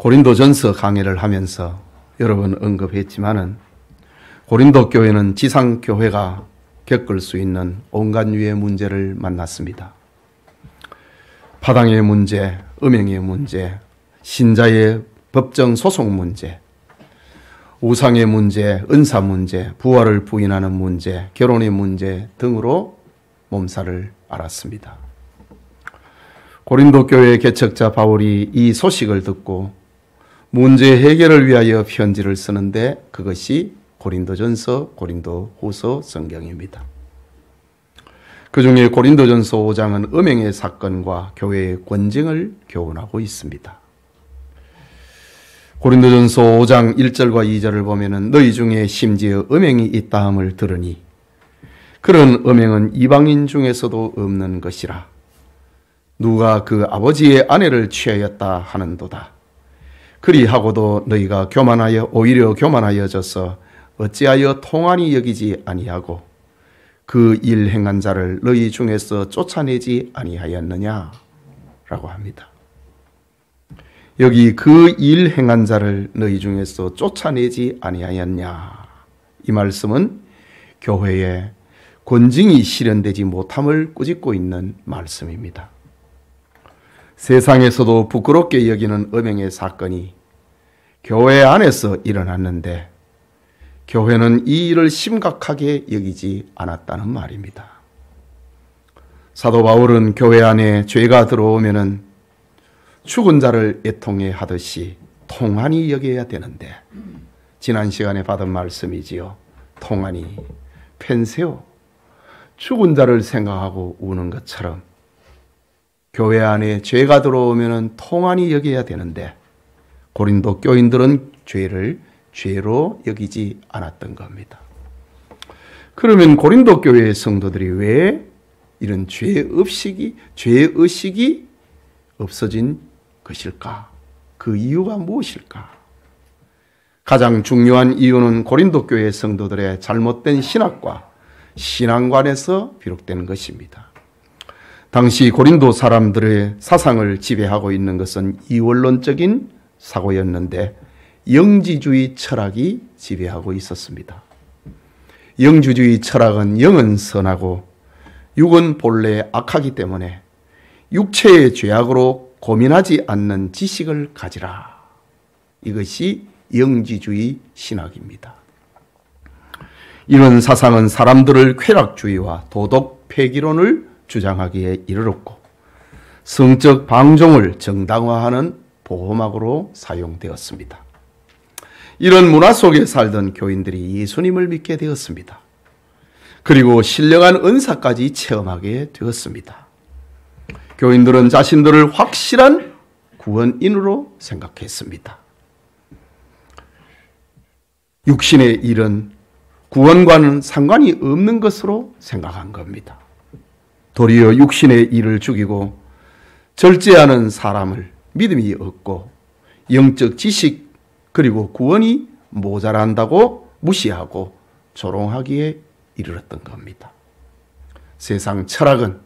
고린도전서 강의를 하면서 여러 번 언급했지만은 고린도 교회는 지상 교회가 겪을 수 있는 온갖 유의 문제를 만났습니다. 파당의 문제, 음행의 문제, 신자의 법정 소송 문제, 우상의 문제, 은사 문제, 부활을 부인하는 문제, 결혼의 문제 등으로 몸살을 앓았습니다. 고린도 교회의 개척자 바울이 이 소식을 듣고 문제 해결을 위하여 편지를 쓰는데 그것이 고린도전서, 고린도후서 성경입니다. 그 중에 고린도전서 5장은 음행의 사건과 교회의 권징을 교훈하고 있습니다. 고린도전서 5장 1절과 2절을 보면은 너희 중에 심지어 음행이 있다 함을 들으니 그런 음행은 이방인 중에서도 없는 것이라. 누가 그 아버지의 아내를 취하였다 하는도다. 그리하고도 너희가 오히려 교만하여져서 어찌하여 통한이 여기지 아니하고 그 일 행한 자를 너희 중에서 쫓아내지 아니하였느냐 라고 합니다. 여기 그 일 행한 자를 너희 중에서 쫓아내지 아니하였냐, 이 말씀은 교회에 권징이 실현되지 못함을 꾸짖고 있는 말씀입니다. 세상에서도 부끄럽게 여기는 음행의 사건이 교회 안에서 일어났는데 교회는 이 일을 심각하게 여기지 않았다는 말입니다. 사도 바울은 교회 안에 죄가 들어오면은 죽은 자를 애통해 하듯이 통한이 여겨야 되는데, 지난 시간에 받은 말씀이지요. 통한이 펜세요. 죽은 자를 생각하고 우는 것처럼 교회 안에 죄가 들어오면은 통한이 여겨야 되는데 고린도 교인들은 죄를 죄로 여기지 않았던 겁니다. 그러면 고린도 교회의 성도들이 왜 이런 죄의식이 없어진 것일까? 그 이유가 무엇일까? 가장 중요한 이유는 고린도 교회 성도들의 잘못된 신학과 신앙관에서 비롯된 것입니다. 당시 고린도 사람들의 사상을 지배하고 있는 것은 이원론적인 사고였는데 영지주의 철학이 지배하고 있었습니다. 영주주의 철학은 영은 선하고 육은 본래 악하기 때문에 육체의 죄악으로 고민하지 않는 지식을 가지라. 이것이 영지주의 신학입니다. 이런 사상은 사람들을 쾌락주의와 도덕 폐기론을 주장하기에 이르렀고 성적 방종을 정당화하는 보호막으로 사용되었습니다. 이런 문화 속에 살던 교인들이 예수님을 믿게 되었습니다. 그리고 신령한 은사까지 체험하게 되었습니다. 교인들은 자신들을 확실한 구원인으로 생각했습니다. 육신의 일은 구원과는 상관이 없는 것으로 생각한 겁니다. 도리어 육신의 일을 죽이고 절제하는 사람을 믿음이 없고 영적 지식 그리고 구원이 모자란다고 무시하고 조롱하기에 이르렀던 겁니다. 세상 철학은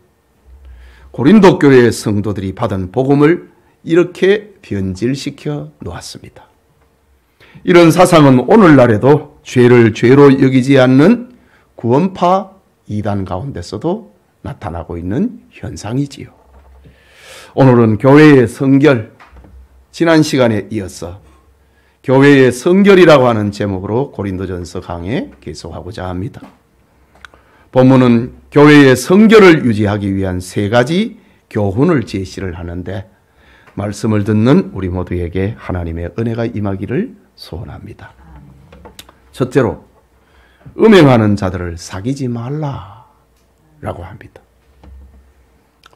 고린도 교회의 성도들이 받은 복음을 이렇게 변질시켜 놓았습니다. 이런 사상은 오늘날에도 죄를 죄로 여기지 않는 구원파 이단 가운데서도 나타나고 있는 현상이지요. 오늘은 교회의 성결, 지난 시간에 이어서 교회의 성결이라고 하는 제목으로 고린도전서 강해 계속하고자 합니다. 본문은 교회의 성결을 유지하기 위한 3가지 교훈을 제시를 하는데 말씀을 듣는 우리 모두에게 하나님의 은혜가 임하기를 소원합니다. 첫째로 음행하는 자들을 사귀지 말라라고 합니다.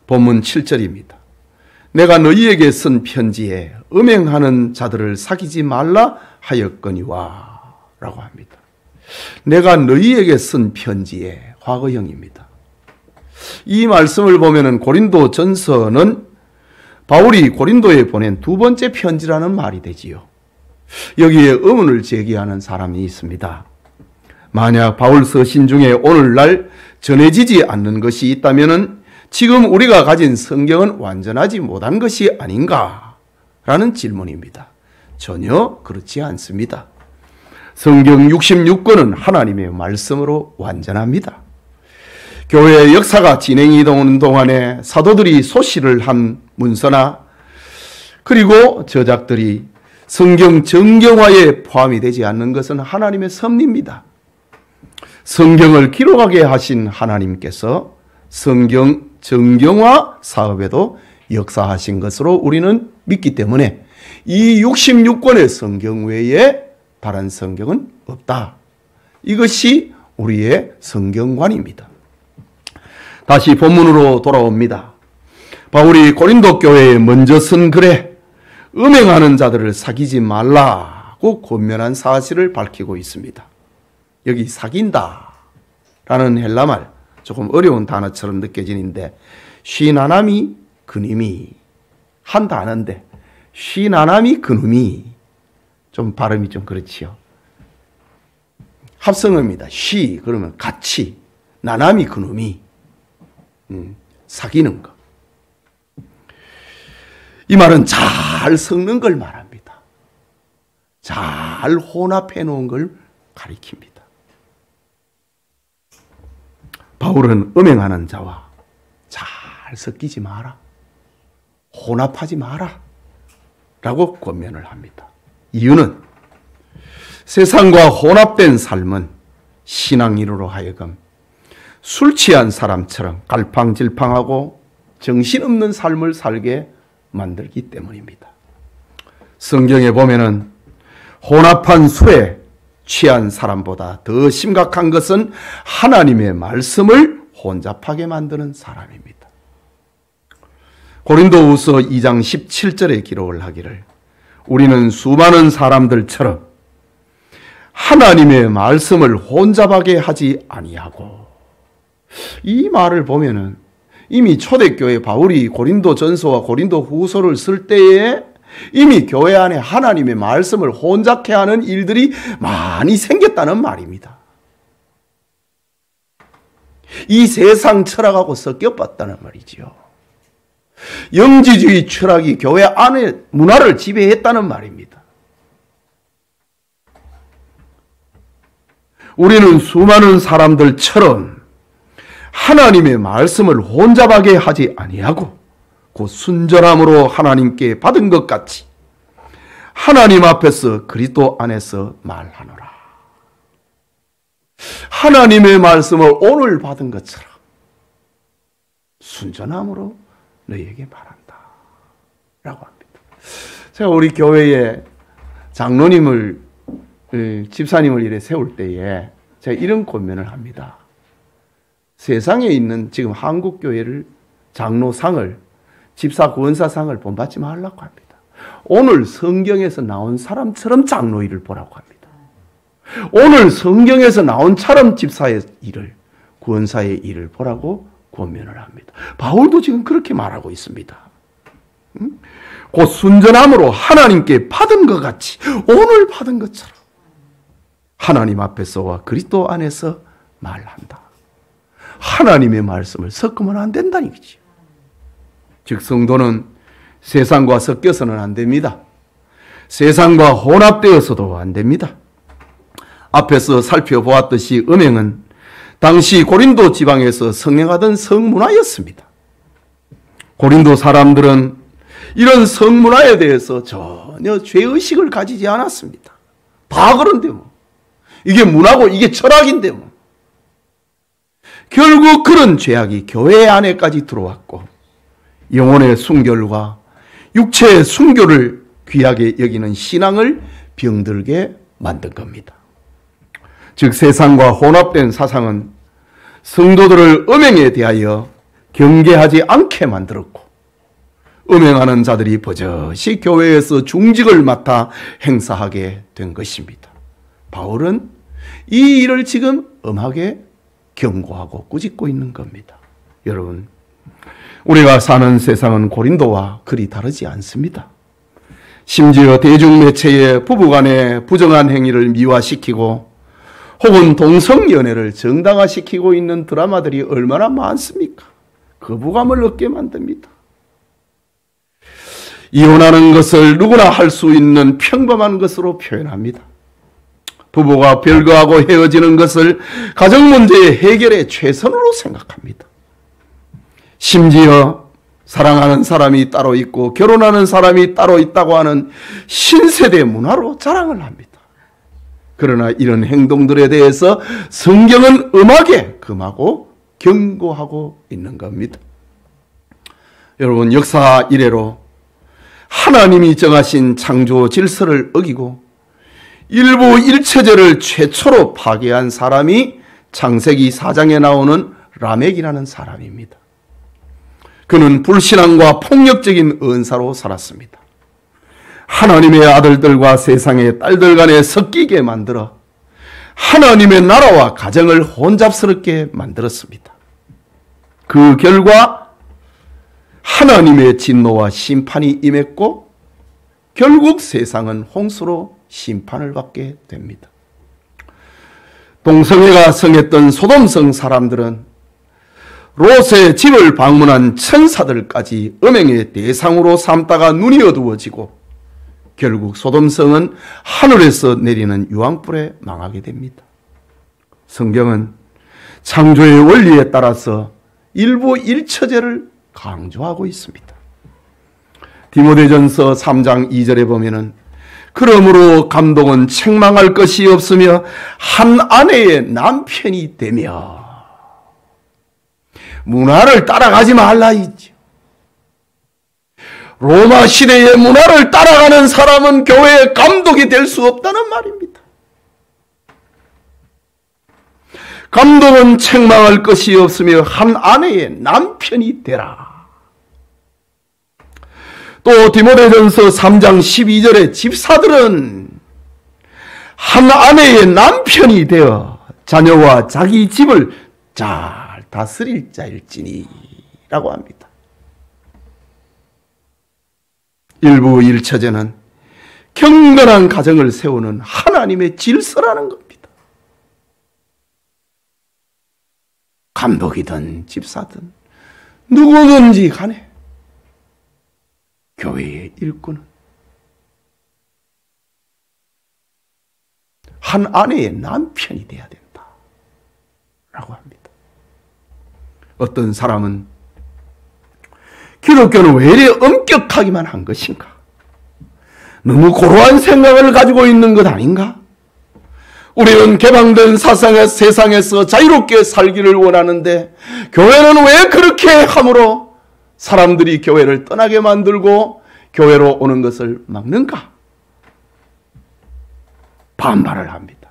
본문 7절입니다. 내가 너희에게 쓴 편지에 음행하는 자들을 사귀지 말라 하였거니와 라고 합니다. 내가 너희에게 쓴 편지에 과거형입니다. 이 말씀을 보면은 고린도 전서는 바울이 고린도에 보낸 2번째 편지라는 말이 되지요. 여기에 의문을 제기하는 사람이 있습니다. 만약 바울 서신 중에 오늘날 전해지지 않는 것이 있다면은 지금 우리가 가진 성경은 완전하지 못한 것이 아닌가라는 질문입니다. 전혀 그렇지 않습니다. 성경 66권은 하나님의 말씀으로 완전합니다. 교회의 역사가 진행이 되는 동안에 사도들이 소시를 한 문서나 그리고 저작들이 성경 정경화에 포함이 되지 않는 것은 하나님의 섭리입니다. 성경을 기록하게 하신 하나님께서 성경 정경화 사업에도 역사하신 것으로 우리는 믿기 때문에 이 66권의 성경 외에 다른 성경은 없다. 이것이 우리의 성경관입니다. 다시 본문으로 돌아옵니다. 바울이 고린도 교회에 먼저 쓴 글에 음행하는 자들을 사귀지 말라고 권면한 사실을 밝히고 있습니다. 여기 사귄다 라는 헬라말, 조금 어려운 단어처럼 느껴지는데 쉬나나미 그님이 한 단어인데 쉬나나미 그놈이 좀 발음이 좀 그렇지요. 합성어입니다. 쉬 그러면 같이, 나나미 그놈이 사귀는 것. 이 말은 잘 섞는 걸 말합니다. 잘 혼합해 놓은 걸 가리킵니다. 바울은 음행하는 자와 잘 섞이지 마라, 혼합하지 마라 라고 권면을 합니다. 이유는 세상과 혼합된 삶은 신앙인으로 하여금 술 취한 사람처럼 갈팡질팡하고 정신없는 삶을 살게 만들기 때문입니다. 성경에 보면은 혼합한 술에 취한 사람보다 더 심각한 것은 하나님의 말씀을 혼잡하게 만드는 사람입니다. 고린도후서 2장 17절에 기록을 하기를 우리는 수많은 사람들처럼 하나님의 말씀을 혼잡하게 하지 아니하고, 이 말을 보면은 이미 초대교회 바울이 고린도전서와 고린도후서를 쓸 때에 이미 교회 안에 하나님의 말씀을 혼잡케 하는 일들이 많이 생겼다는 말입니다. 이 세상 철학하고 섞여봤다는 말이지요. 영지주의 철학이 교회 안에 문화를 지배했다는 말입니다. 우리는 수많은 사람들처럼 하나님의 말씀을 혼잡하게 하지 아니하고 그 순전함으로 하나님께 받은 것 같이 하나님 앞에서 그리스도 안에서 말하노라. 하나님의 말씀을 오늘 받은 것처럼 순전함으로 너희에게 말한다 라고 합니다. 제가 우리 교회에 장로님을, 집사님을 이래 세울 때에 제가 이런 권면을 합니다. 세상에 있는 지금 한국교회를 장로상을, 집사 구원사상을 본받지 말라고 합니다. 오늘 성경에서 나온 사람처럼 장로 일을 보라고 합니다. 오늘 성경에서 나온 처럼 집사의 일을, 구원사의 일을 보라고 권면을 합니다. 바울도 지금 그렇게 말하고 있습니다. 곧 순전함으로 하나님께 받은 것 같이, 오늘 받은 것처럼 하나님 앞에서와 그리스도 안에서 말한다. 하나님의 말씀을 섞으면 안 된다는 거지. 즉 성도는 세상과 섞여서는 안 됩니다. 세상과 혼합되어서도 안 됩니다. 앞에서 살펴보았듯이 음행은 당시 고린도 지방에서 성행하던 성문화였습니다. 고린도 사람들은 이런 성문화에 대해서 전혀 죄의식을 가지지 않았습니다. 다 그런데 뭐. 이게 문화고 이게 철학인데 뭐. 결국 그런 죄악이 교회 안에까지 들어왔고 영혼의 순결과 육체의 순결을 귀하게 여기는 신앙을 병들게 만든 겁니다. 즉 세상과 혼합된 사상은 성도들을 음행에 대하여 경계하지 않게 만들었고 음행하는 자들이 버젓이 교회에서 중직을 맡아 행사하게 된 것입니다. 바울은 이 일을 지금 엄하게 경고하고 꾸짖고 있는 겁니다. 여러분, 우리가 사는 세상은 고린도와 그리 다르지 않습니다. 심지어 대중매체에 부부간의 부정한 행위를 미화시키고 혹은 동성연애를 정당화시키고 있는 드라마들이 얼마나 많습니까? 거부감을 얻게 만듭니다. 이혼하는 것을 누구나 할 수 있는 평범한 것으로 표현합니다. 부부가 별거하고 헤어지는 것을 가정 문제의 해결의 최선으로 생각합니다. 심지어 사랑하는 사람이 따로 있고 결혼하는 사람이 따로 있다고 하는 신세대 문화로 자랑을 합니다. 그러나 이런 행동들에 대해서 성경은 엄하게 금하고 경고하고 있는 겁니다. 여러분, 역사 이래로 하나님이 정하신 창조 질서를 어기고 일부 일체제를 최초로 파괴한 사람이 창세기 4장에 나오는 라멕이라는 사람입니다. 그는 불신앙과 폭력적인 은사로 살았습니다. 하나님의 아들들과 세상의 딸들 간에 섞이게 만들어 하나님의 나라와 가정을 혼잡스럽게 만들었습니다. 그 결과 하나님의 진노와 심판이 임했고 결국 세상은 홍수로 심판을 받게 됩니다. 동성애가 성했던 소돔성 사람들은 롯의 집을 방문한 천사들까지 음행의 대상으로 삼다가 눈이 어두워지고 결국 소돔성은 하늘에서 내리는 유황불에 망하게 됩니다. 성경은 창조의 원리에 따라서 일부 일처제를 강조하고 있습니다. 디모데전서 3장 2절에 보면은 그러므로 감독은 책망할 것이 없으며 한 아내의 남편이 되며 문화를 따라가지 말라 있죠. 로마 시대의 문화를 따라가는 사람은 교회의 감독이 될 수 없다는 말입니다. 감독은 책망할 것이 없으며 한 아내의 남편이 되라. 또 디모데전서 3장 12절에 집사들은 한 아내의 남편이 되어 자녀와 자기 집을 잘 다스릴 자일지니 라고 합니다. 일부 일처제는 경건한 가정을 세우는 하나님의 질서라는 겁니다. 감독이든 집사든 누구든지 간에 교회의 일꾼은 한 아내의 남편이 되어야 된다 라고 합니다. 어떤 사람은 기독교는 왜 이래 엄격하기만 한 것인가? 너무 고루한 생각을 가지고 있는 것 아닌가? 우리는 개방된 세상에서 자유롭게 살기를 원하는데 교회는 왜 그렇게 함으로 사람들이 교회를 떠나게 만들고 교회로 오는 것을 막는가? 반발을 합니다.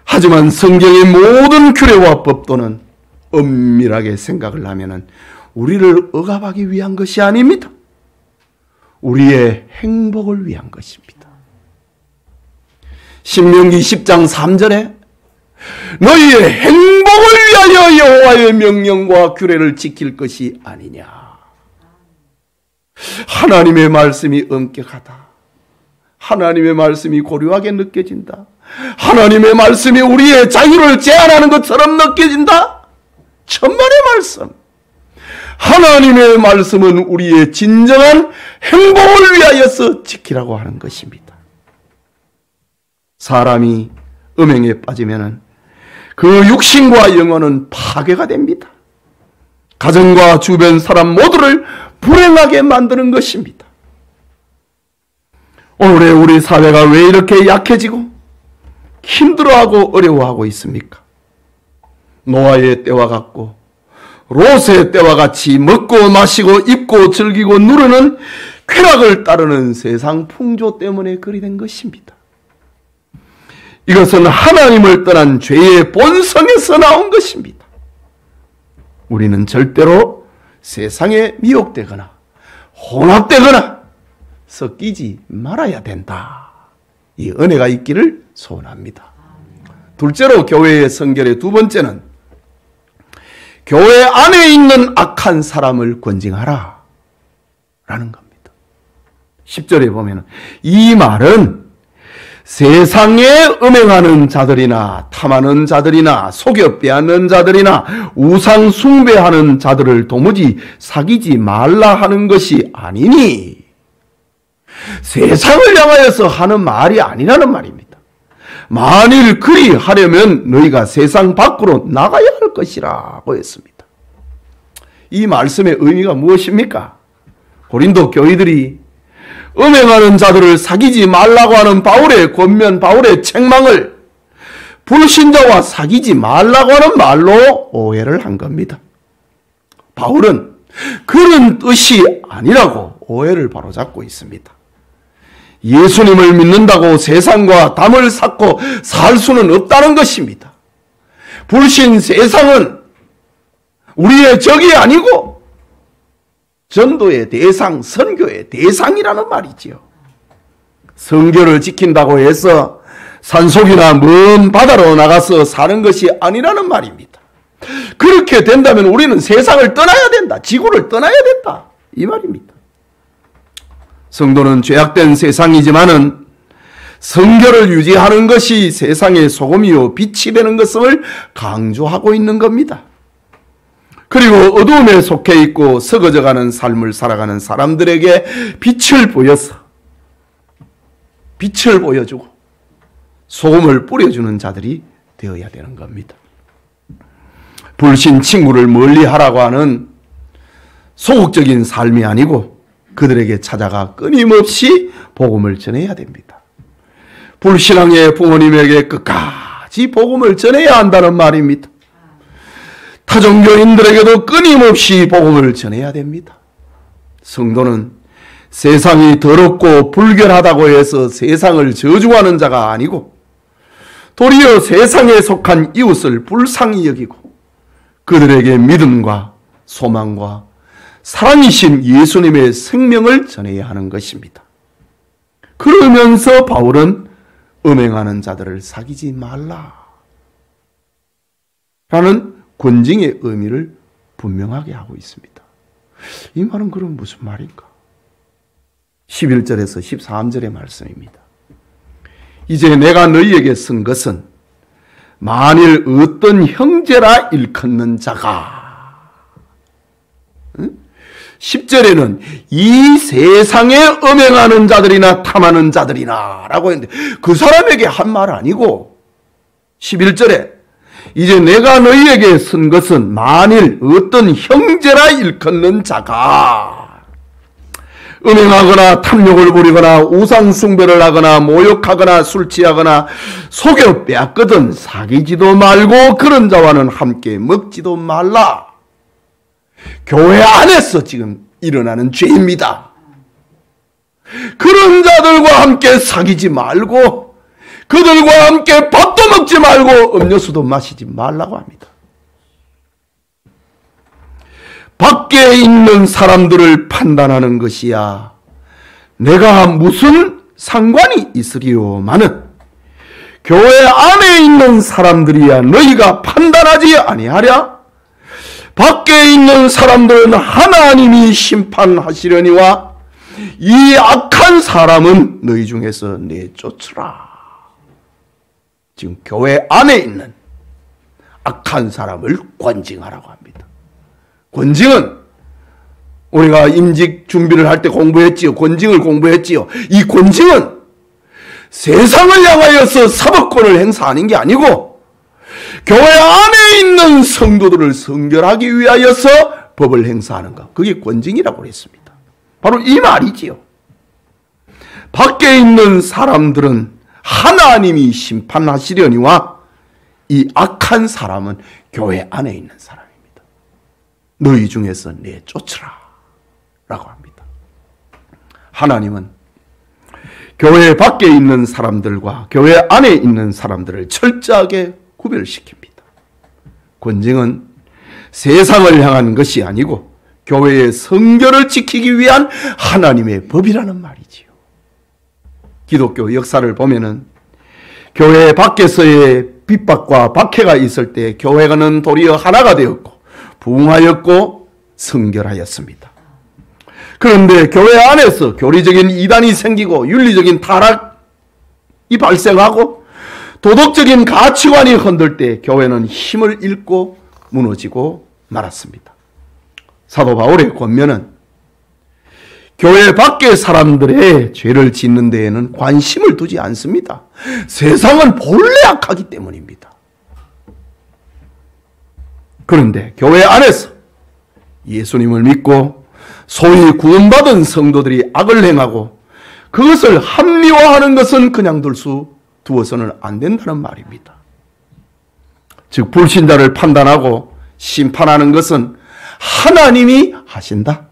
하지만 성경의 모든 규례와 법도는 엄밀하게 생각을 하면은 우리를 억압하기 위한 것이 아닙니다. 우리의 행복을 위한 것입니다. 신명기 10장 3절에 너희의 행복을 위하여 여호와의 명령과 규례를 지킬 것이 아니냐. 하나님의 말씀이 엄격하다. 하나님의 말씀이 고려하게 느껴진다. 하나님의 말씀이 우리의 자유를 제한하는 것처럼 느껴진다. 천만의 말씀. 하나님의 말씀은 우리의 진정한 행복을 위하여서 지키라고 하는 것입니다. 사람이 음행에 빠지면은 그 육신과 영혼은 파괴가 됩니다. 가정과 주변 사람 모두를 불행하게 만드는 것입니다. 오늘의 우리 사회가 왜 이렇게 약해지고 힘들어하고 어려워하고 있습니까? 노아의 때와 같고 롯의 때와 같이 먹고 마시고 입고 즐기고 누르는 쾌락을 따르는 세상 풍조 때문에 그리 된 것입니다. 이것은 하나님을 떠난 죄의 본성에서 나온 것입니다. 우리는 절대로 세상에 미혹되거나 혼합되거나 섞이지 말아야 된다. 이 은혜가 있기를 소원합니다. 둘째로 교회의 성결의 두 번째는 교회 안에 있는 악한 사람을 권징하라 라는 겁니다. 10절에 보면 이 말은 세상에 음행하는 자들이나 탐하는 자들이나 속여 빼앗는 자들이나 우상 숭배하는 자들을 도무지 사귀지 말라 하는 것이 아니니, 세상을 향하여서 하는 말이 아니라는 말입니다. 만일 그리하려면 너희가 세상 밖으로 나가야 할 것이라고 했습니다. 이 말씀의 의미가 무엇입니까? 고린도 교회들이 음행하는 자들을 사귀지 말라고 하는 바울의 권면, 바울의 책망을 불신자와 사귀지 말라고 하는 말로 오해를 한 겁니다. 바울은 그런 뜻이 아니라고 오해를 바로잡고 있습니다. 예수님을 믿는다고 세상과 담을 쌓고 살 수는 없다는 것입니다. 불신 세상은 우리의 적이 아니고 전도의 대상, 선교의 대상이라는 말이지요. 성결을 지킨다고 해서 산속이나 먼 바다로 나가서 사는 것이 아니라는 말입니다. 그렇게 된다면 우리는 세상을 떠나야 된다. 지구를 떠나야 된다. 이 말입니다. 성도는 죄악된 세상이지만은 성결을 유지하는 것이 세상의 소금이요 빛이 되는 것을 강조하고 있는 겁니다. 그리고 어두움에 속해 있고 썩어져가는 삶을 살아가는 사람들에게 빛을 보여서, 빛을 보여주고 소금을 뿌려주는 자들이 되어야 되는 겁니다. 불신 친구를 멀리하라고 하는 소극적인 삶이 아니고 그들에게 찾아가 끊임없이 복음을 전해야 됩니다. 불신앙의 부모님에게 끝까지 복음을 전해야 한다는 말입니다. 타종교인들에게도 끊임없이 복음을 전해야 됩니다. 성도는 세상이 더럽고 불결하다고 해서 세상을 저주하는 자가 아니고 도리어 세상에 속한 이웃을 불쌍히 여기고 그들에게 믿음과 소망과 사랑이신 예수님의 생명을 전해야 하는 것입니다. 그러면서 바울은 음행하는 자들을 사귀지 말라 라는 권징의 의미를 분명하게 하고 있습니다. 이 말은 그럼 무슨 말인가? 11절에서 13절의 말씀입니다. 이제 내가 너희에게 쓴 것은 만일 어떤 형제라 일컫는 자가, 10절에는 이 세상에 음행하는 자들이나 탐하는 자들이나 라고 했는데 그 사람에게 한 말 아니고 11절에 이제 내가 너희에게 쓴 것은 만일 어떤 형제라 일컫는 자가 음행하거나 탐욕을 부리거나 우상 숭배를 하거나 모욕하거나 술 취하거나 속여 빼앗거든 사귀지도 말고 그런 자와는 함께 먹지도 말라. 교회 안에서 지금 일어나는 죄입니다. 그런 자들과 함께 사귀지 말고 그들과 함께 밥도 먹지 말고 음료수도 마시지 말라고 합니다. 밖에 있는 사람들을 판단하는 것이야 내가 무슨 상관이 있으리요마는 교회 안에 있는 사람들이야 너희가 판단하지 아니하랴? 밖에 있는 사람들은 하나님이 심판하시려니와 이 악한 사람은 너희 중에서 내쫓으라. 지금 교회 안에 있는 악한 사람을 권징하라고 합니다. 권징은 우리가 임직 준비를 할 때 공부했지요. 권징을 공부했지요. 이 권징은 세상을 향하여서 사법권을 행사하는 게 아니고 교회 안에 있는 성도들을 성결하기 위하여서 법을 행사하는 것. 그게 권징이라고 했습니다. 바로 이 말이지요. 밖에 있는 사람들은 하나님이 심판하시려니와 이 악한 사람은 교회 안에 있는 사람입니다. 너희 중에서 내쫓으라 라고 합니다. 하나님은 교회 밖에 있는 사람들과 교회 안에 있는 사람들을 철저하게 구별시킵니다. 권징은 세상을 향한 것이 아니고 교회의 성결을 지키기 위한 하나님의 법이라는 말이지요. 기독교 역사를 보면은 교회 밖에서의 핍박과 박해가 있을 때 교회는 도리어 하나가 되었고 부흥하였고 성결하였습니다. 그런데 교회 안에서 교리적인 이단이 생기고 윤리적인 타락, 발생하고 도덕적인 가치관이 흔들 때 교회는 힘을 잃고 무너지고 말았습니다. 사도 바울의 권면은 교회 밖의 사람들의 죄를 짓는 데에는 관심을 두지 않습니다. 세상은 본래 악하기 때문입니다. 그런데 교회 안에서 예수님을 믿고 소위 구원받은 성도들이 악을 행하고 그것을 합리화하는 것은 그냥 두어서는 안 된다는 말입니다. 즉 불신자를 판단하고 심판하는 것은 하나님이 하신다.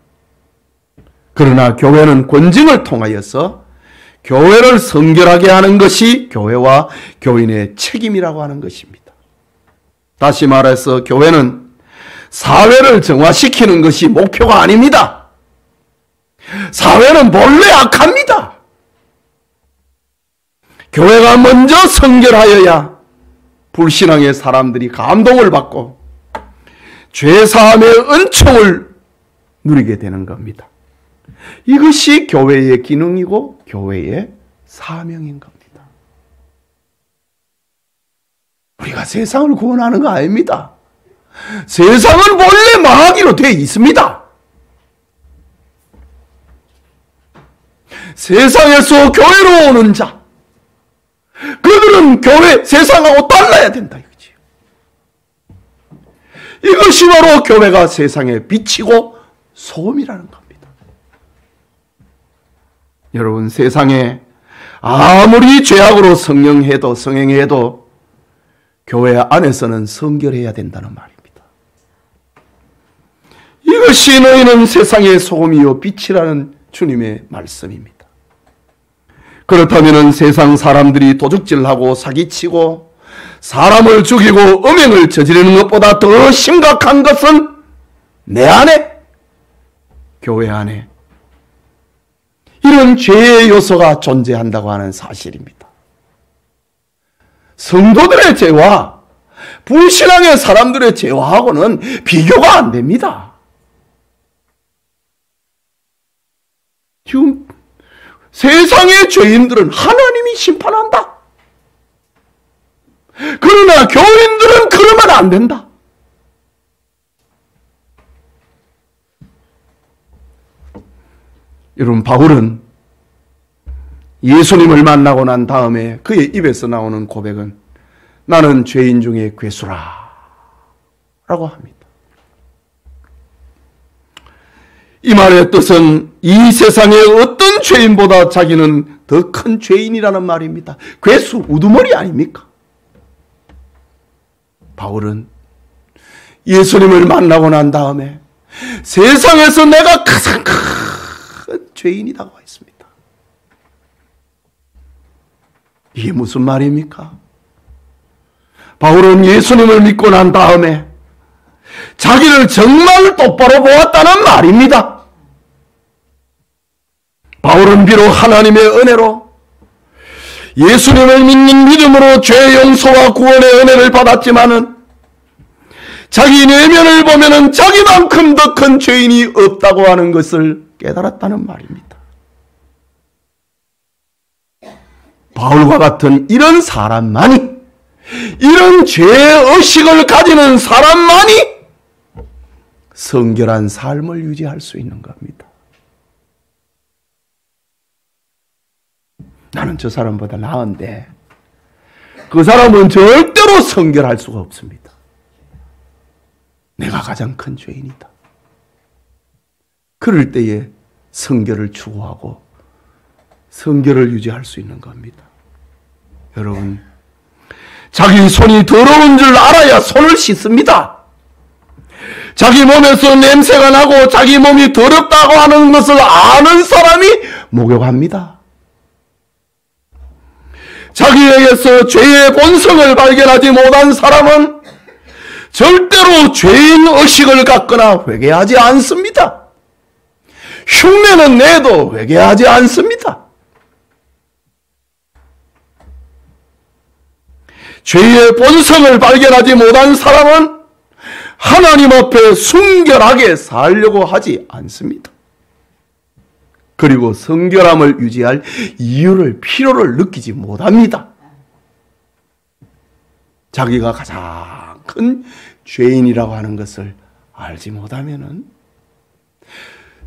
그러나 교회는 권징을 통하여서 교회를 성결하게 하는 것이 교회와 교인의 책임이라고 하는 것입니다. 다시 말해서 교회는 사회를 정화시키는 것이 목표가 아닙니다. 사회는 본래 악합니다. 교회가 먼저 성결하여야 불신앙의 사람들이 감동을 받고 죄사함의 은총을 누리게 되는 겁니다. 이것이 교회의 기능이고 교회의 사명인 겁니다. 우리가 세상을 구원하는 거 아닙니다. 세상은 본래 망하기로 되어 있습니다. 세상에서 교회로 오는 자, 그들은 교회, 세상하고 달라야 된다 이거지. 이것이 바로 교회가 세상에 비치고 소음이라는 겁니다. 여러분, 세상에 아무리 죄악으로 성행해도 교회 안에서는 성결해야 된다는 말입니다. 이것이 너희는 세상의 소금이요 빛이라는 주님의 말씀입니다. 그렇다면 세상 사람들이 도둑질하고 사기치고 사람을 죽이고 음행을 저지르는 것보다 더 심각한 것은 내 안에, 교회 안에 이런 죄의 요소가 존재한다고 하는 사실입니다. 성도들의 죄와 불신앙의 사람들의 죄와하고는 비교가 안 됩니다. 지금 세상의 죄인들은 하나님이 심판한다. 그러나 교인들은 그러면 안 된다. 여러분, 바울은 예수님을 만나고 난 다음에 그의 입에서 나오는 고백은 나는 죄인 중에 괴수라 라고 합니다. 이 말의 뜻은 이 세상의 어떤 죄인보다 자기는 더 큰 죄인이라는 말입니다. 괴수, 우두머리 아닙니까? 바울은 예수님을 만나고 난 다음에 세상에서 내가 가장 큰 죄인이라고 했습니다. 이게 무슨 말입니까? 바울은 예수님을 믿고 난 다음에 자기를 정말 똑바로 보았다는 말입니다. 바울은 비록 하나님의 은혜로 예수님을 믿는 믿음으로 죄 용서와 구원의 은혜를 받았지만은 자기 내면을 보면은 자기만큼 더 큰 죄인이 없다고 하는 것을 깨달았다는 말입니다. 바울과 같은 이런 사람만이, 이런 죄의식을 가지는 사람만이 성결한 삶을 유지할 수 있는 겁니다. 나는 저 사람보다 나은데 그 사람은 절대로 성결할 수가 없습니다. 내가 가장 큰 죄인이다. 그럴 때에 성결을 추구하고 성결을 유지할 수 있는 겁니다. 여러분, 자기 손이 더러운 줄 알아야 손을 씻습니다. 자기 몸에서 냄새가 나고 자기 몸이 더럽다고 하는 것을 아는 사람이 목욕합니다. 자기에게서 죄의 본성을 발견하지 못한 사람은 절대로 죄인 의식을 갖거나 회개하지 않습니다. 흉내는 내도 회개하지 않습니다. 죄의 본성을 발견하지 못한 사람은 하나님 앞에 순결하게 살려고 하지 않습니다. 그리고 성결함을 유지할 이유를, 필요를 느끼지 못합니다. 자기가 가장 큰 죄인이라고 하는 것을 알지 못하면은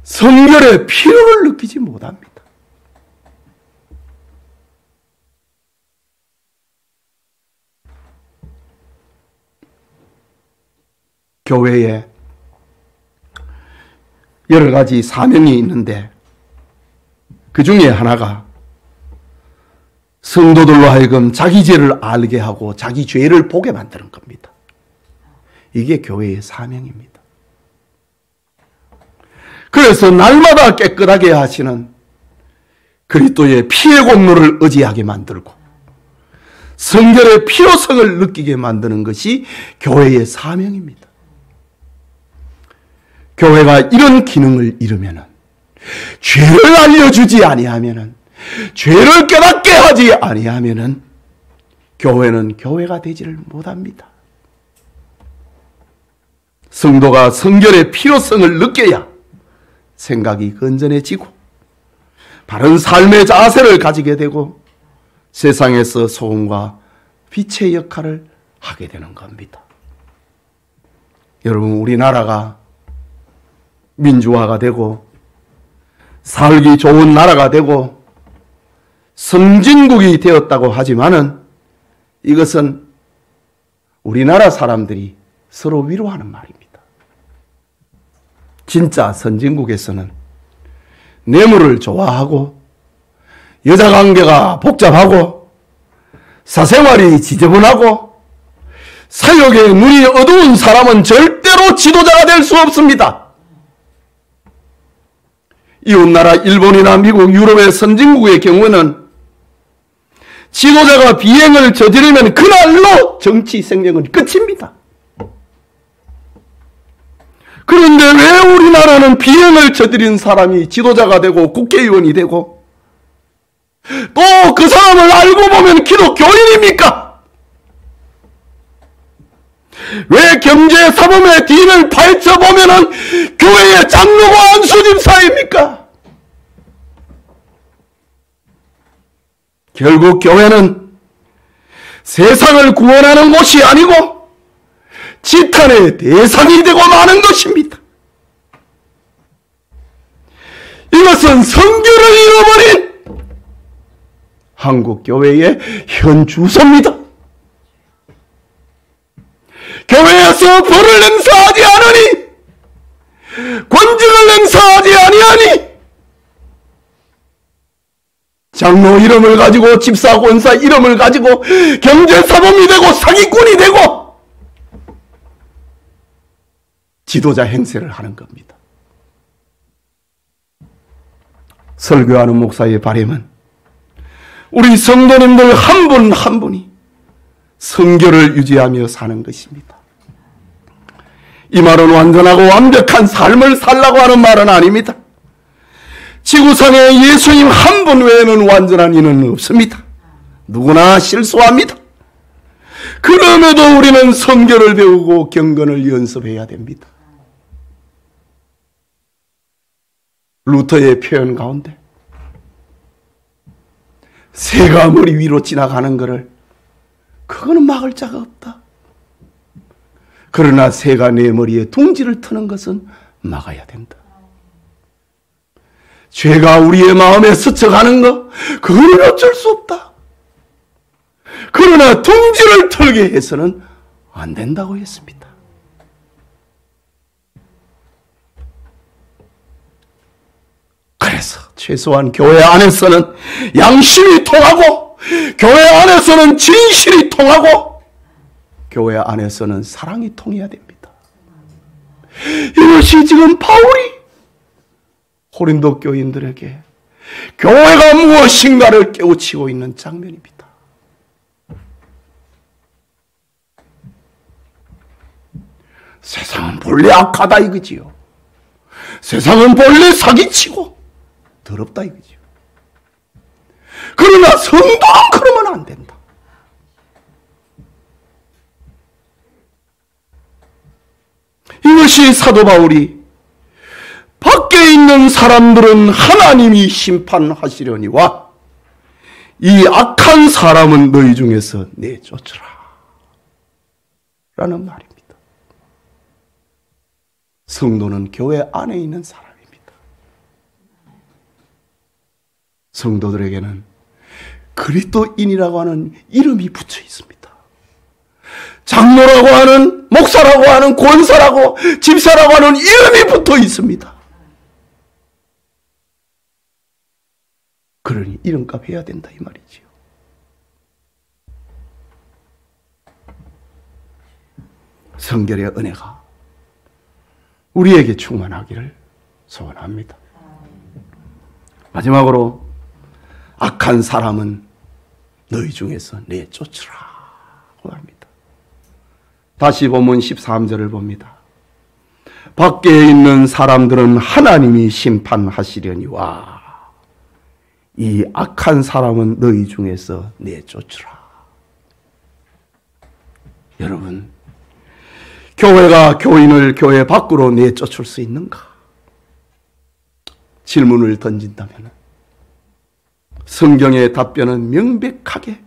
성결의 필요를 느끼지 못합니다. 교회에 여러 가지 사명이 있는데 그 중에 하나가 성도들로 하여금 자기 죄를 알게 하고 자기 죄를 보게 만드는 겁니다. 이게 교회의 사명입니다. 그래서 날마다 깨끗하게 하시는 그리스도의 피의 공로를 의지하게 만들고 성결의 필요성을 느끼게 만드는 것이 교회의 사명입니다. 교회가 이런 기능을 이루면은, 죄를 알려주지 아니하면은, 죄를 깨닫게 하지 아니하면은 교회는 교회가 되지를 못합니다. 성도가 성결의 필요성을 느껴야 생각이 건전해지고 바른 삶의 자세를 가지게 되고 세상에서 소금과 빛의 역할을 하게 되는 겁니다. 여러분, 우리나라가 민주화가 되고 살기 좋은 나라가 되고 선진국이 되었다고 하지만은 이것은 우리나라 사람들이 서로 위로하는 말입니다. 진짜 선진국에서는 뇌물을 좋아하고 여자 관계가 복잡하고 사생활이 지저분하고 사욕에 눈이 어두운 사람은 절대로 지도자가 될 수 없습니다. 이웃나라 일본이나 미국, 유럽의 선진국의 경우는 지도자가 비행을 저지르면 그날로 정치 생명은 끝입니다. 그런데 왜 우리나라는 비행을 저지른 사람이 지도자가 되고 국회의원이 되고 또 그 사람을 알고 보면 기독교인입니까? 왜 경제사범의 뒤를 파헤쳐보면 교회의 장로가 안수집사입니까? 결국 교회는 세상을 구원하는 곳이 아니고 지탄의 대상이 되고 마는 것입니다. 이것은 성결을 잃어버린 한국 교회의 현 주소입니다. 교회에서 벌을 행사하지 않으니, 권직을 행사하지 아니하니, 장로 이름을 가지고 집사, 권사 이름을 가지고 경제사범이 되고 사기꾼이 되고 지도자 행세를 하는 겁니다. 설교하는 목사의 바람은 우리 성도님들 한 분 한 분이 성결을 유지하며 사는 것입니다. 이 말은 완전하고 완벽한 삶을 살라고 하는 말은 아닙니다. 지구상에 예수님 한 분 외에는 완전한 이는 없습니다. 누구나 실수합니다. 그럼에도 우리는 성결을 배우고 경건을 연습해야 됩니다. 루터의 표현 가운데 새가 머리 위로 지나가는 것을 그거는 막을 자가 없다. 그러나 새가 내 머리에 둥지를 트는 것은 막아야 된다. 죄가 우리의 마음에 스쳐가는 것, 그거는 어쩔 수 없다. 그러나 둥지를 틀게 해서는 안 된다고 했습니다. 그래서 최소한 교회 안에서는 양심이 통하고, 교회 안에서는 진실이 통하고, 교회 안에서는 사랑이 통해야 됩니다. 이것이 지금 바울이 고린도 교인들에게 교회가 무엇인가를 깨우치고 있는 장면입니다. 세상은 본래 악하다 이거지요. 세상은 본래 사기치고 더럽다 이거지요. 그러나 성도는 그러면 안 된다. 이것이 사도 바울이 밖에 밖에 있는 사람들은 하나님이 심판하시려니와 이 악한 사람은 너희 중에서 내쫓으라 라는 말입니다. 성도는 교회 안에 있는 사람입니다. 성도들에게는 그리스도인이라고 하는 이름이 붙여 있습니다. 장로라고 하는, 목사라고 하는, 권사라고, 집사라고 하는 이름이 붙어 있습니다. 그러니 이름값 해야 된다 이 말이지요. 성결의 은혜가 우리에게 충만하기를 소원합니다. 마지막으로 악한 사람은 너희 중에서 내쫓으라고 합니다. 다시 본문 13절을 봅니다. 밖에 있는 사람들은 하나님이 심판하시려니와 이 악한 사람은 너희 중에서 내쫓으라. 여러분, 교회가 교인을 교회 밖으로 내쫓을 수 있는가? 질문을 던진다면 성경의 답변은 명백하게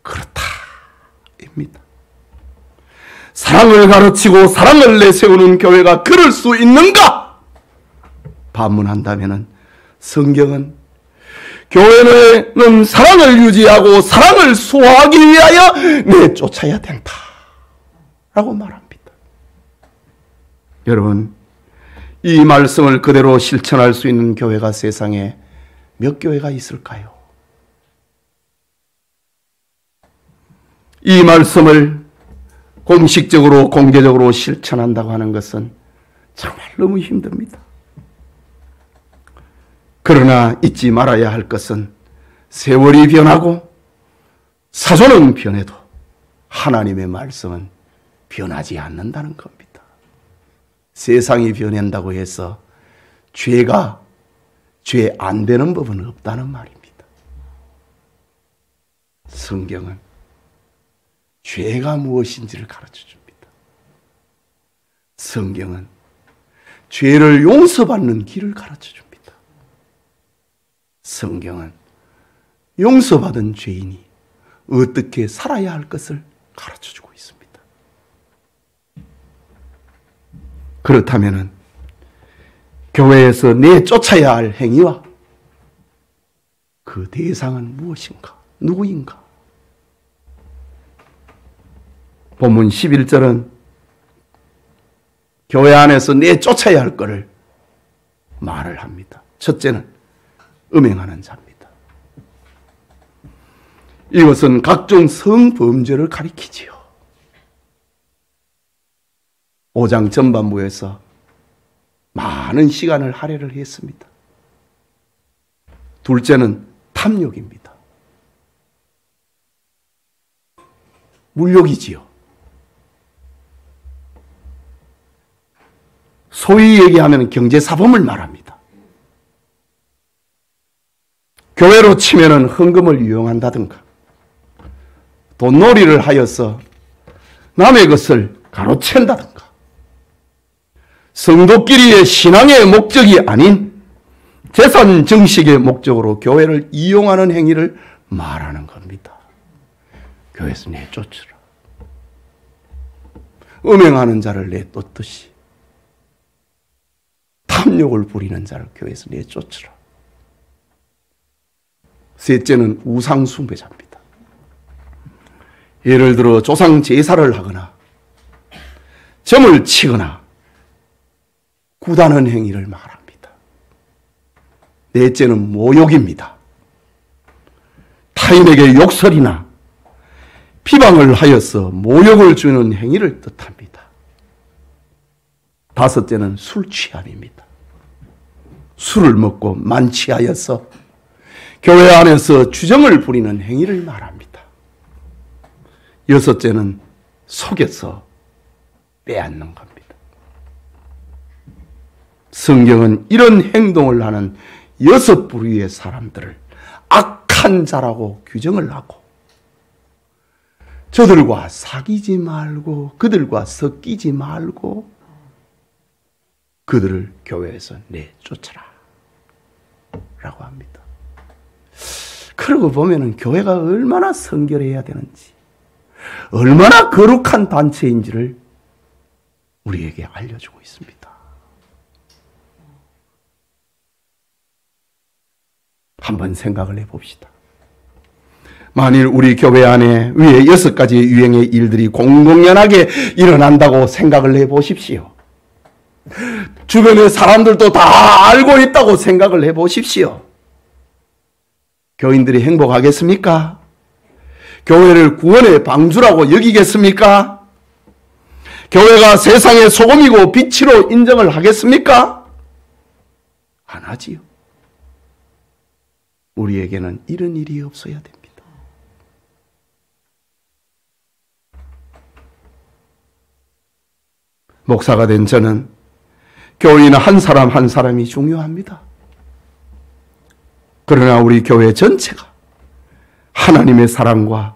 그렇다입니다. 사랑을 가르치고 사랑을 내세우는 교회가 그럴 수 있는가? 반문한다면 성경은 교회는 사랑을 유지하고 사랑을 수호하기 위하여 내쫓아야 된다 라고 말합니다. 여러분, 이 말씀을 그대로 실천할 수 있는 교회가 세상에 몇 교회가 있을까요? 이 말씀을 공식적으로 공개적으로 실천한다고 하는 것은 정말 너무 힘듭니다. 그러나 잊지 말아야 할 것은 세월이 변하고 사조는 변해도 하나님의 말씀은 변하지 않는다는 겁니다. 세상이 변한다고 해서 죄가 죄 안 되는 법은 없다는 말입니다. 성경은 죄가 무엇인지를 가르쳐 줍니다. 성경은 죄를 용서받는 길을 가르쳐 줍니다. 성경은 용서받은 죄인이 어떻게 살아야 할 것을 가르쳐 주고 있습니다. 그렇다면 교회에서 내쫓아야 할 행위와 그 대상은 무엇인가? 누구인가? 본문 11절은 교회 안에서 내쫓아야 할 것을 말을 합니다. 첫째는 음행하는 자입니다. 이것은 각종 성범죄를 가리키지요. 5장 전반부에서 많은 시간을 할애를 했습니다. 둘째는 탐욕입니다. 물욕이지요. 소위 얘기하면 경제사범을 말합니다. 교회로 치면은 헌금을 이용한다든가 돈놀이를 하여서 남의 것을 가로챈다든가 성도끼리의 신앙의 목적이 아닌 재산 증식의 목적으로 교회를 이용하는 행위를 말하는 겁니다. 교회에서 내쫓으라. 음행하는 자를 내쫓듯이 탐욕을 부리는 자를 교회에서 내쫓으라. 셋째는 우상숭배자입니다. 예를 들어 조상 제사를 하거나 점을 치거나 구다는 행위를 말합니다. 넷째는 모욕입니다. 타인에게 욕설이나 비방을 하여서 모욕을 주는 행위를 뜻합니다. 다섯째는 술 취함입니다. 술을 먹고 만취하여서 교회 안에서 주정을 부리는 행위를 말합니다. 여섯째는 속여서 빼앗는 겁니다. 성경은 이런 행동을 하는 6부류의 사람들을 악한 자라고 규정을 하고 저들과 사귀지 말고 그들과 섞이지 말고 그들을 교회에서 내쫓아라 라고 합니다. 그러고 보면은 교회가 얼마나 성결해야 되는지, 얼마나 거룩한 단체인지를 우리에게 알려주고 있습니다. 한번 생각을 해봅시다. 만일 우리 교회 안에 위에 6가지 유형의 일들이 공공연하게 일어난다고 생각을 해보십시오. 주변의 사람들도 다 알고 있다고 생각을 해보십시오. 교인들이 행복하겠습니까? 교회를 구원의 방주라고 여기겠습니까? 교회가 세상의 소금이고 빛으로 인정을 하겠습니까? 안 하지요. 우리에게는 이런 일이 없어야 됩니다. 목사가 된 저는 교인 한 사람 한 사람이 중요합니다. 그러나 우리 교회 전체가 하나님의 사랑과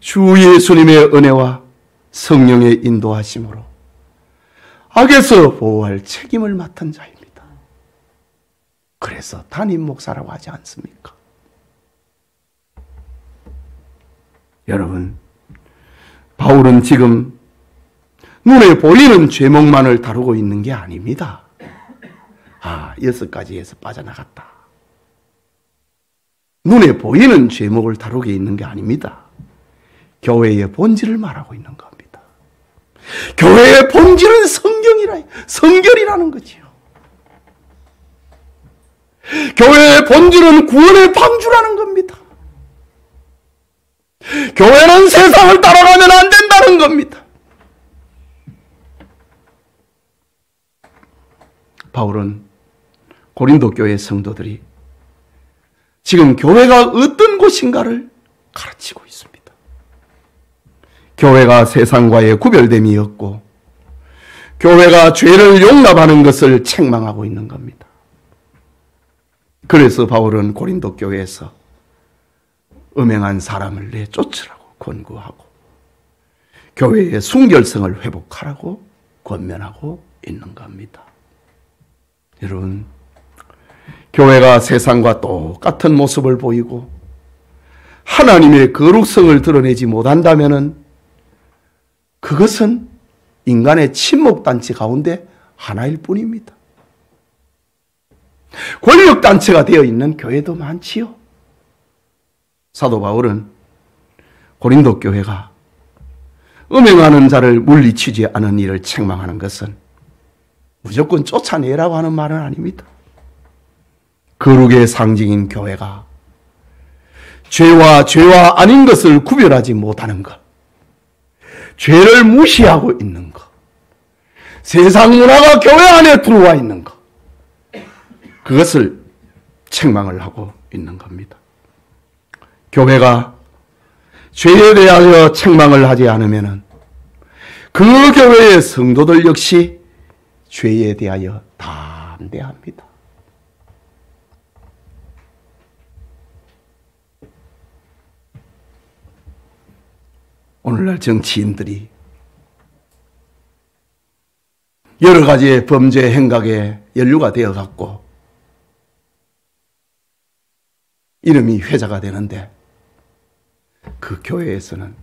주 예수님의 은혜와 성령의 인도하심으로 악에서 보호할 책임을 맡은 자입니다. 그래서 담임 목사라고 하지 않습니까? 여러분, 바울은 지금 눈에 보이는 죄목만을 다루고 있는 게 아닙니다. 6가지에서 빠져나갔다. 눈에 보이는 죄목을 다루고 있는 게 아닙니다. 교회의 본질을 말하고 있는 겁니다. 교회의 본질은 성결이라는 거지요. 교회의 본질은 구원의 방주라는 겁니다. 교회는 세상을 따라가면 안 된다는 겁니다. 바울은 고린도 교회 성도들이 지금 교회가 어떤 곳인가를 가르치고 있습니다. 교회가 세상과의 구별됨이 없고 교회가 죄를 용납하는 것을 책망하고 있는 겁니다. 그래서 바울은 고린도 교회에서 음행한 사람을 내쫓으라고 권고하고 교회의 순결성을 회복하라고 권면하고 있는 겁니다. 여러분, 교회가 세상과 똑같은 모습을 보이고 하나님의 거룩성을 드러내지 못한다면 그것은 인간의 친목단체 가운데 하나일 뿐입니다. 권력단체가 되어 있는 교회도 많지요. 사도 바울은 고린도 교회가 음행하는 자를 물리치지 않은 일을 책망하는 것은 무조건 쫓아내라고 하는 말은 아닙니다. 거룩의 상징인 교회가 죄와 아닌 것을 구별하지 못하는 것, 죄를 무시하고 있는 것, 세상 문화가 교회 안에 들어와 있는 것, 그것을 책망을 하고 있는 겁니다. 교회가 죄에 대하여 책망을 하지 않으면 그 교회의 성도들 역시 죄에 대하여 담대합니다. 오늘날 정치인들이 여러 가지의 범죄 행각에 연루가 되어갖고 이름이 회자가 되는데 그 교회에서는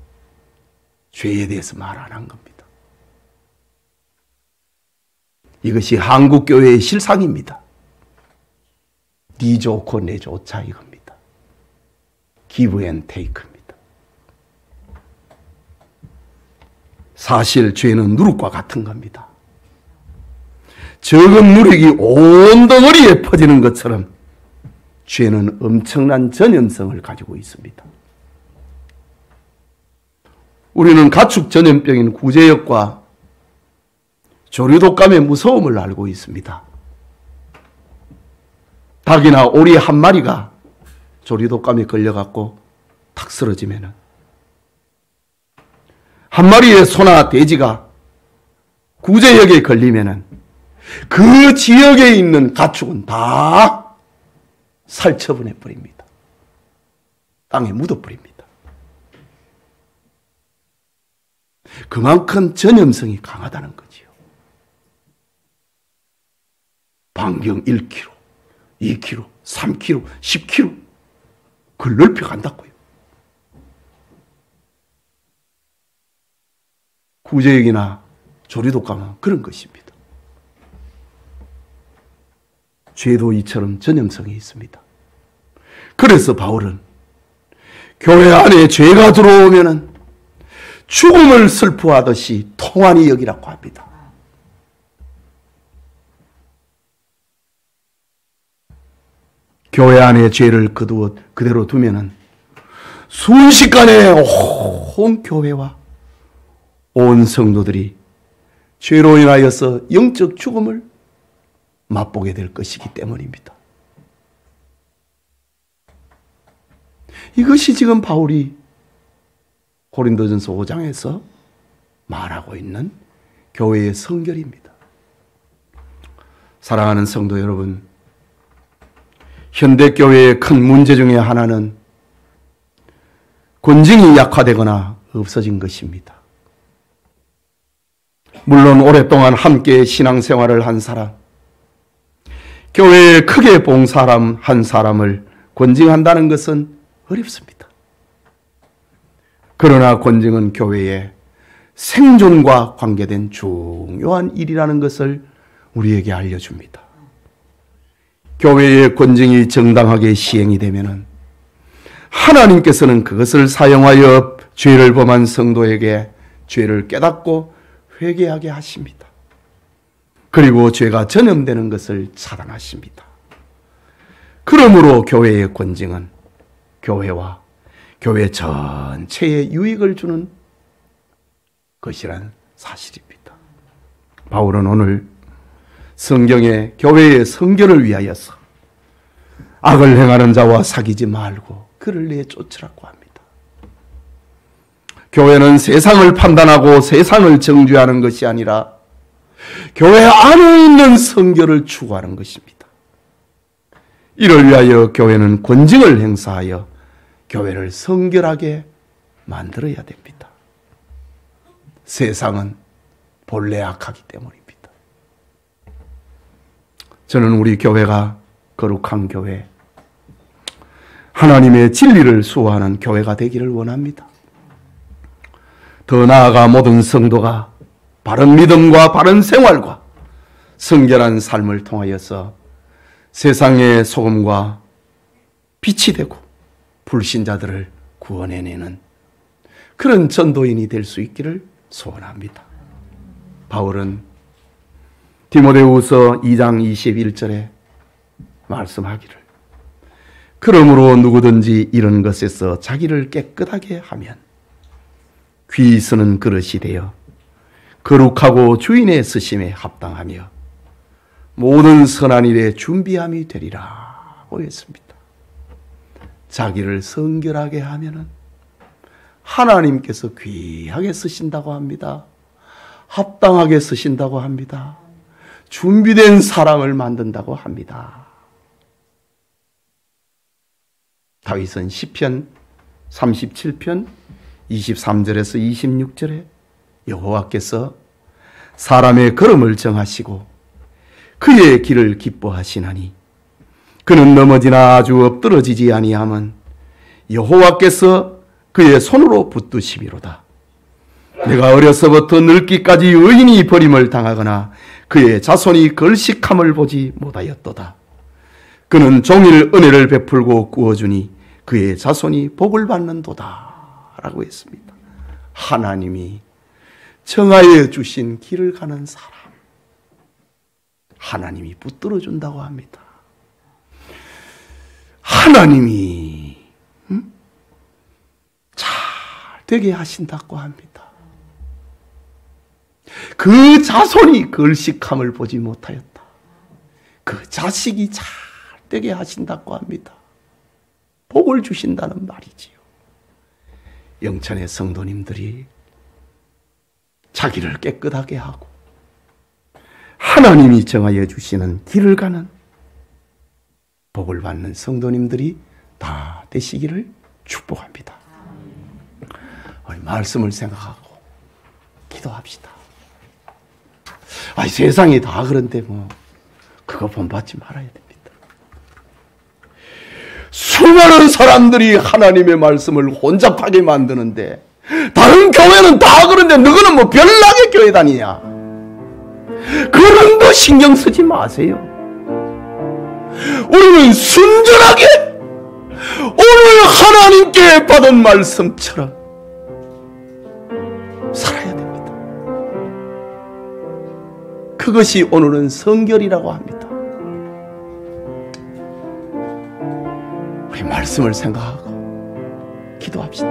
죄에 대해서 말 안 한 겁니다. 이것이 한국교회의 실상입니다. 네 좋고 내 좋자 이겁니다. 기브 앤 테이크입니다. 사실 죄는 누룩과 같은 겁니다. 적은 누룩이 온 덩어리에 퍼지는 것처럼 죄는 엄청난 전염성을 가지고 있습니다. 우리는 가축 전염병인 구제역과 조류독감의 무서움을 알고 있습니다. 닭이나 오리 한 마리가 조류독감에 걸려갖고 탁 쓰러지면은 한 마리의 소나 돼지가 구제역에 걸리면은 그 지역에 있는 가축은 다 살처분해 버립니다. 땅에 묻어 버립니다. 그만큼 전염성이 강하다는 거지요. 반경 1km, 2km, 3km, 10km 그걸 넓혀간다고요. 구제역이나 조리도 가면 그런 것입니다. 죄도 이처럼 전염성이 있습니다. 그래서 바울은 교회 안에 죄가 들어오면은 죽음을 슬퍼하듯이 통한이 여기라고 합니다. 교회 안에 죄를 그대로 두면은 순식간에 온 교회와 온 성도들이 죄로 인하여서 영적 죽음을 맛보게 될 것이기 때문입니다. 이것이 지금 바울이 고린도전서 5장에서 말하고 있는 교회의 성결입니다. 사랑하는 성도 여러분, 현대교회의 큰 문제 중에 하나는 권징이 약화되거나 없어진 것입니다. 물론 오랫동안 함께 신앙생활을 한 사람, 교회에 크게 본 사람 한 사람을 권징한다는 것은 어렵습니다. 그러나 권징은 교회의 생존과 관계된 중요한 일이라는 것을 우리에게 알려줍니다. 교회의 권징이 정당하게 시행이 되면은 하나님께서는 그것을 사용하여 죄를 범한 성도에게 죄를 깨닫고 회개하게 하십니다. 그리고 죄가 전염되는 것을 차단하십니다. 그러므로 교회의 권징은 교회와 교회 전체에 유익을 주는 것이란 사실입니다. 바울은 오늘 성경에 교회의 성결을 위하여서 악을 행하는 자와 사귀지 말고 그를 내쫓으라고 합니다. 교회는 세상을 판단하고 세상을 정죄하는 것이 아니라 교회 안에 있는 성결을 추구하는 것입니다. 이를 위하여 교회는 권징을 행사하여 교회를 성결하게 만들어야 됩니다. 세상은 본래 악하기 때문입니다. 저는 우리 교회가 거룩한 교회, 하나님의 진리를 수호하는 교회가 되기를 원합니다. 더 나아가 모든 성도가 바른 믿음과 바른 생활과 성결한 삶을 통하여서 세상의 소금과 빛이 되고 불신자들을 구원해내는 그런 전도인이 될 수 있기를 소원합니다. 바울은 디모데후서 2장 21절에 말씀하기를 그러므로 누구든지 이런 것에서 자기를 깨끗하게 하면 귀 쓰는 그릇이 되어 거룩하고 주인의 쓰심에 합당하며 모든 선한 일에 준비함이 되리라고 했습니다. 자기를 성결하게 하면은 하나님께서 귀하게 쓰신다고 합니다. 합당하게 쓰신다고 합니다. 준비된 사람을 만든다고 합니다. 다윗은 시편 37편 23절에서 26절에 여호와께서 사람의 걸음을 정하시고 그의 길을 기뻐하시나니 그는 넘어지나 아주 엎드러지지 아니함은 여호와께서 그의 손으로 붙드심이로다. 내가 어려서부터 늙기까지 의인이 버림을 당하거나 그의 자손이 걸식함을 보지 못하였도다. 그는 종일 은혜를 베풀고 구워주니 그의 자손이 복을 받는도다 라고 했습니다. 하나님이 정하여 주신 길을 가는 사람, 하나님이 붙들어 준다고 합니다. 하나님이 잘 되게 하신다고 합니다. 그 자손이 걸식함을 보지 못하였다. 그 자식이 잘 되게 하신다고 합니다. 복을 주신다는 말이지요. 영천의 성도님들이 자기를 깨끗하게 하고 하나님이 정하여 주시는 길을 가는 복을 받는 성도님들이 다 되시기를 축복합니다. 우리 말씀을 생각하고 기도합시다. 세상이 다 그런데 그거 본받지 말아야 됩니다. 수많은 사람들이 하나님의 말씀을 혼잡하게 만드는데 다른 교회는 다 그런데 너희는 뭐 별나게 교회 다니냐? 그런 거 신경 쓰지 마세요. 우리는 순전하게 오늘 하나님께 받은 말씀처럼 살아야 됩니다. 그것이 오늘은 성결이라고 합니다. 우리 말씀을 생각하고 기도합시다.